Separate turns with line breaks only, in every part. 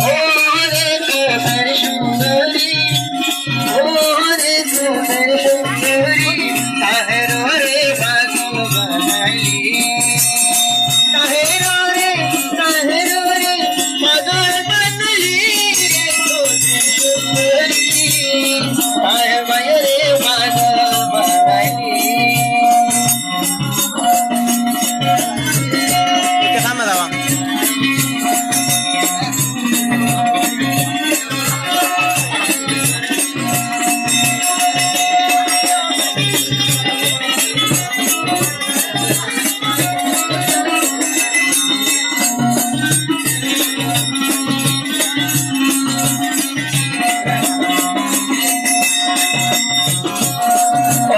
ওরে তোদের সুন্দরী, ওরে তোদের সুন্দরী, তাহের রে পাগল বানাইলি, তাহের রে পাগল বানাইলি রে তোদের সুন্দরী, তাহের রে পাগল বানাইলি।
একটু সামনে যাওয়া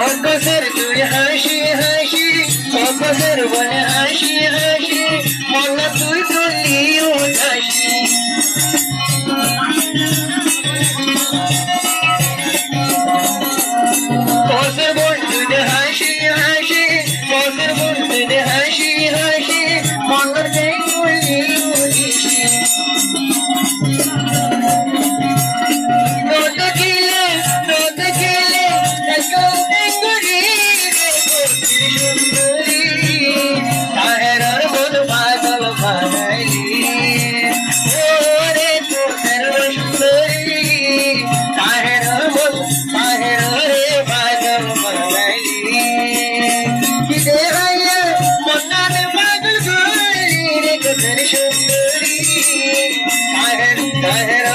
অকসর তুই হাসি হাসি, অকসর বলে হাসি হাসি, মনা তুই করলি উদাসী। কসর বন্ধুদের হাসি হাসি, কসর বন্ধুদের হাসি হাসি, মনা তুই করলি উদাসী। রোদ খেলে সুন্দরী তাহের মন পাগল বানাইলি, ওরে তোদের সুন্দরী, তাহের রে পাগল বানাইলি। কিদে হাইয়া মনার পাগল করলি রে তোদের সুন্দরী, তাহের